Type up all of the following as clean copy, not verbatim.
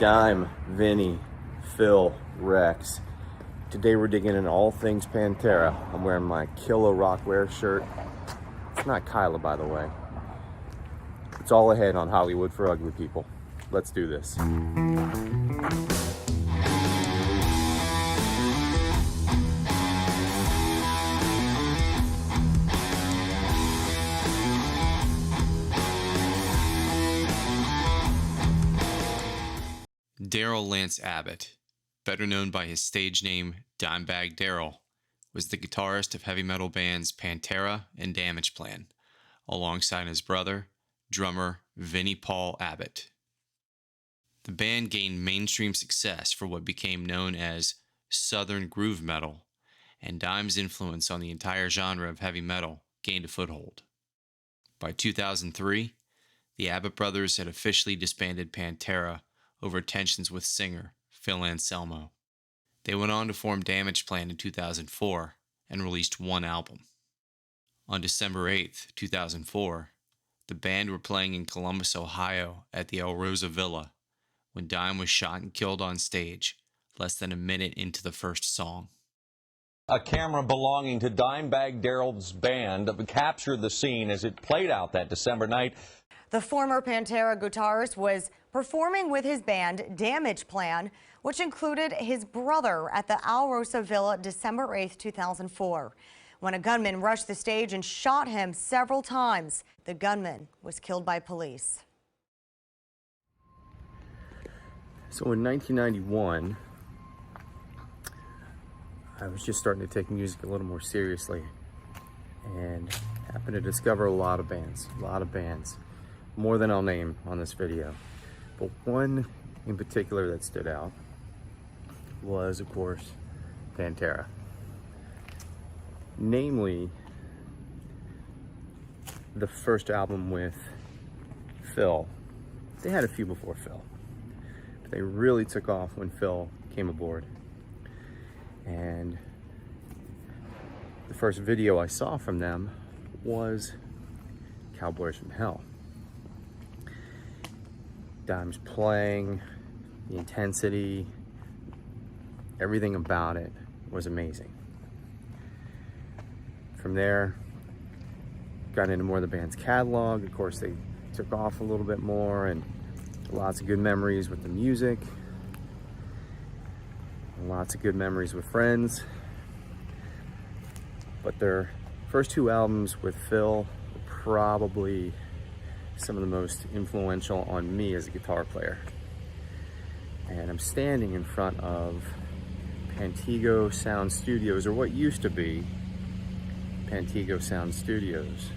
Dime, Vinny, Phil, Rex. Today we're digging in all things Pantera. I'm wearing my Killa Rockwear shirt. It's not Kyla, by the way. It's all ahead on Hollywood for Ugly People. Let's do this. Daryl Lance Abbott, better known by his stage name Dimebag Daryl, was the guitarist of heavy metal bands Pantera and Damageplan, alongside his brother, drummer Vinny Paul Abbott. The band gained mainstream success for what became known as Southern groove metal, and Dime's influence on the entire genre of heavy metal gained a foothold. By 2003, the Abbott brothers had officially disbanded Pantera over tensions with singer Phil Anselmo. They went on to form Damageplan in 2004 and released one album. On December 8th, 2004, the band were playing in Columbus, Ohio at the El Rosa Villa when Dime was shot and killed on stage less than a minute into the first song. A camera belonging to Dimebag Daryl's band captured the scene as it played out that December night. The former Pantera guitarist was performing with his band Damageplan, which included his brother at the El Rosa Villa December 8th, 2004. When a gunman rushed the stage and shot him several times, the gunman was killed by police. So in 1991, I was just starting to take music a little more seriously and happened to discover a lot of bands, more than I'll name on this video. But one in particular that stood out was, of course, Pantera. Namely, the first album with Phil. They had a few before Phil, but they really took off when Phil came aboard. And the first video I saw from them was Cowboys from Hell. Dime's playing, the intensity, everything about it was amazing. From there, got into more of the band's catalog. Of course, they took off a little bit more, and lots of good memories with the music, and lots of good memories with friends. But their first two albums with Phil were probably some of the most influential on me as a guitar player. And I'm standing in front of Pantego Studios, or what used to be Pantego Studios,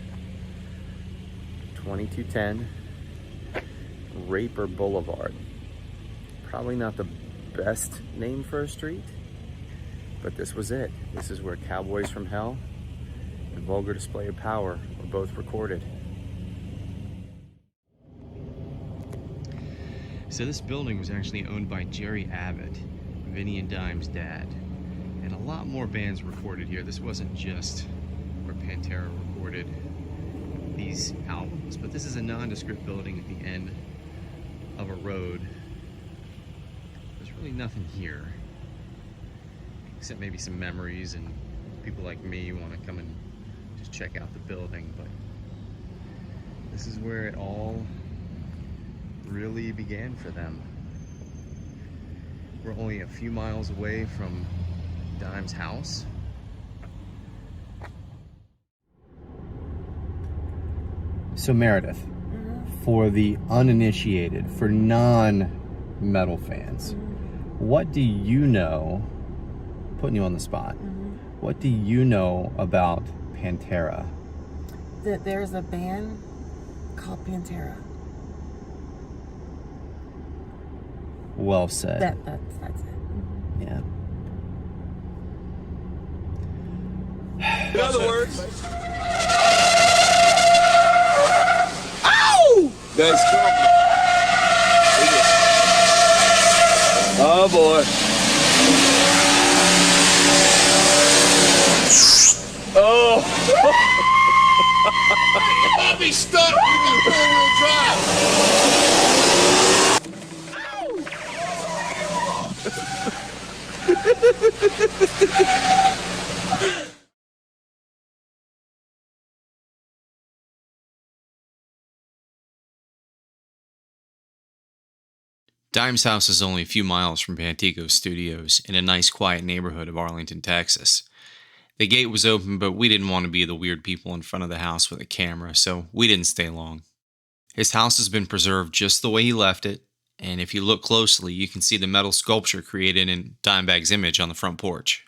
2210 Raper Boulevard. Probably not the best name for a street, but this was it. This is where Cowboys from Hell and Vulgar Display of Power were both recorded. So this building was actually owned by Jerry Abbott, Vinny and Dime's dad. And a lot more bands recorded here. This wasn't just where Pantera recorded these albums, but this is a nondescript building at the end of a road. There's really nothing here, except maybe some memories, and people like me want to come and just check out the building, but this is where it all really began for them. We're only a few miles away from Dime's house. So Meredith, for the uninitiated, for non-metal fans, what do you know, putting you on the spot, what do you know about Pantera? That there's a band called Pantera. Well said. That's it. Yeah. In other words, ow! That's coming. Oh boy. Oh. You might be stuck in the four-wheel drive. Dime's house is only a few miles from Pantego Studios in a nice quiet neighborhood of Arlington, Texas. The gate was open, but we didn't want to be the weird people in front of the house with a camera, so we didn't stay long. His house has been preserved just the way he left it, and if you look closely, you can see the metal sculpture created in Dimebag's image on the front porch.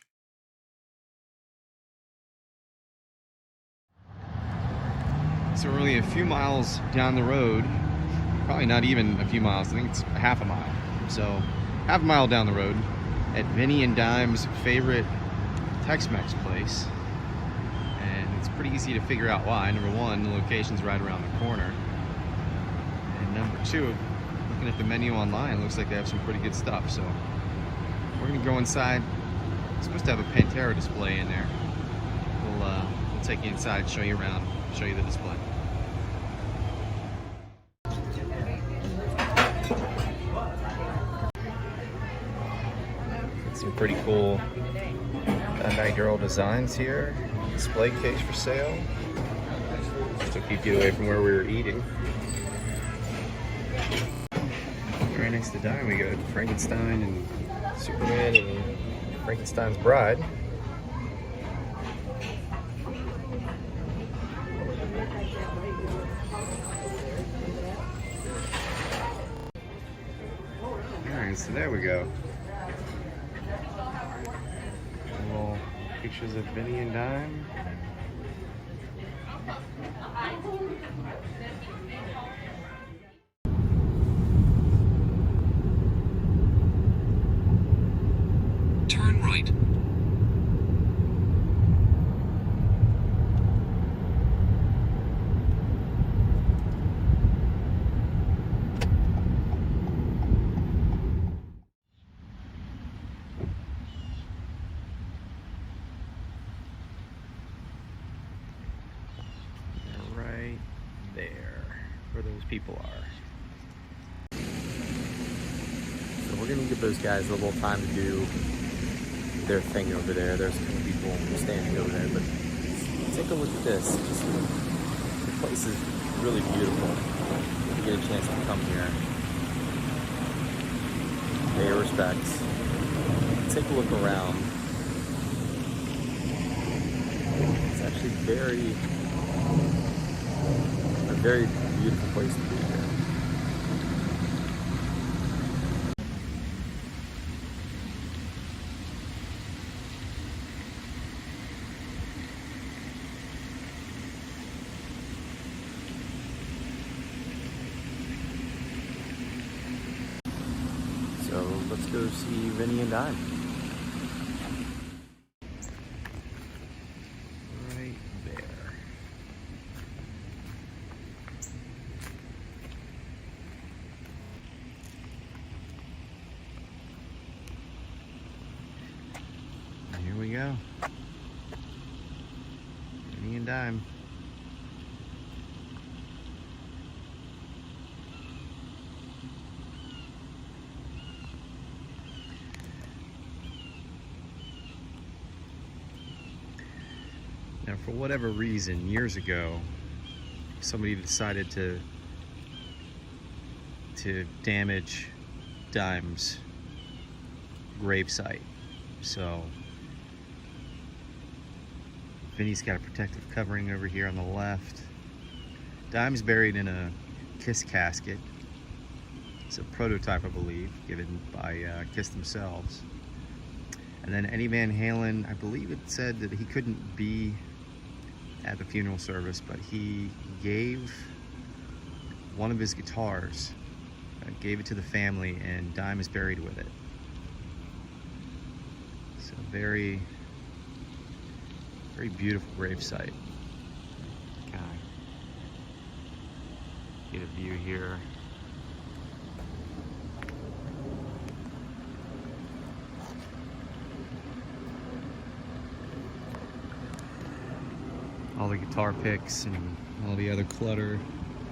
So we're only a few miles down the road, probably not even a few miles, I think it's half a mile. So half a mile down the road at Vinny and Dime's favorite Tex-Mex place. And it's pretty easy to figure out why. Number one, the location's right around the corner. And number two, looking at the menu online, it looks like they have some pretty good stuff. So we're gonna go inside. It's supposed to have a Pantera display in there. We'll take you inside, show you around, show you the display. Some pretty cool Dimebag Darrell designs here. Display case for sale. Still keep you away from where we were eating. Right next to Dime, we got Frankenstein and Superman and Frankenstein's bride. Alright, so there we go. Little pictures of Vinny and Dime. Turn right. Right there, where those people are. So we're gonna give those guys a little time to do their thing over there. There's a couple people standing over there, but take a look at this. The place is really beautiful. If you get a chance to come here, pay your respects, take a look around. It's actually a very beautiful place to be here. So let's go see Vinny and Dime. Right there. Here we go. Vinny and Dime. Now, for whatever reason, years ago, somebody decided to damage Dime's gravesite. So Vinny's got a protective covering over here on the left. Dime's buried in a Kiss casket. It's a prototype, I believe, given by Kiss themselves. And then Eddie Van Halen, I believe it said that he couldn't be at the funeral service, but he gave one of his guitars, gave it to the family, and Dime is buried with it. So very, very beautiful gravesite. Kind of get a view here. All the guitar picks and all the other clutter.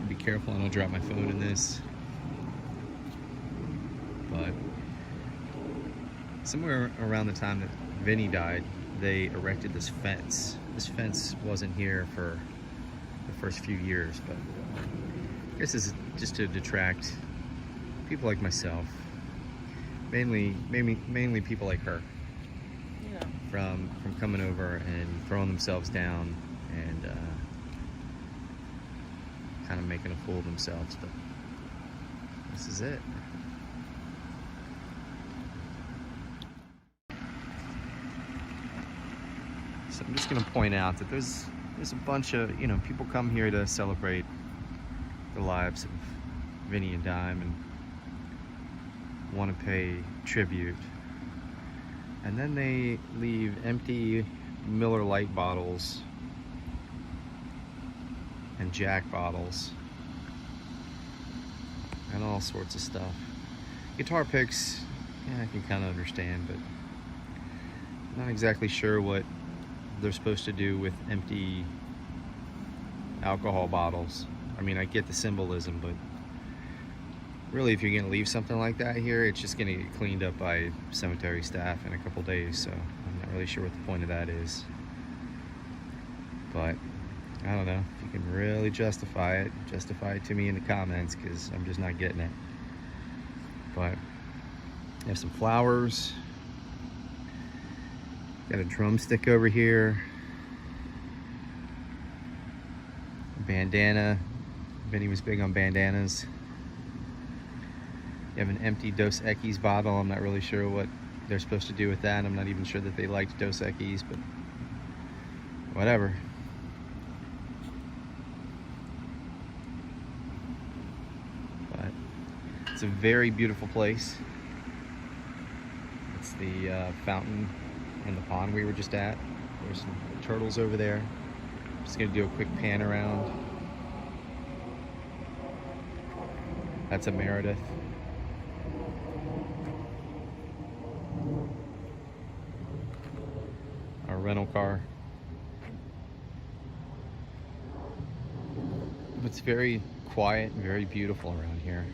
Be careful I don't drop my phone in this. But somewhere around the time that Vinny died, they erected this fence. This fence wasn't here for the first few years, but I guess this is just to detract people like myself mainly people like her. Yeah. From coming over and throwing themselves down and kind of making a fool of themselves, but this is it. So I'm just going to point out that there's a bunch of, you know, people come here to celebrate the lives of Vinny and Dime and want to pay tribute. And then they leave empty Miller Lite bottles and Jack bottles and all sorts of stuff. Guitar picks, yeah, I can kind of understand, but I'm not exactly sure what they're supposed to do with empty alcohol bottles. I mean, I get the symbolism, but really, if you're gonna leave something like that here, it's just gonna get cleaned up by cemetery staff in a couple days, so I'm not really sure what the point of that is. But I don't know, if you can really justify it to me in the comments, because I'm just not getting it. But I have some flowers, got a drumstick over here, a bandana. Vinny was big on bandanas. You have an empty Dos Equis bottle. I'm not really sure what they're supposed to do with that. I'm not even sure that they liked Dos Equis, but whatever. But it's a very beautiful place. It's the fountain and the pond we were just at. There's some turtles over there. Just gonna do a quick pan around. That's a Meredith. Our rental car. It's very quiet and very beautiful around here.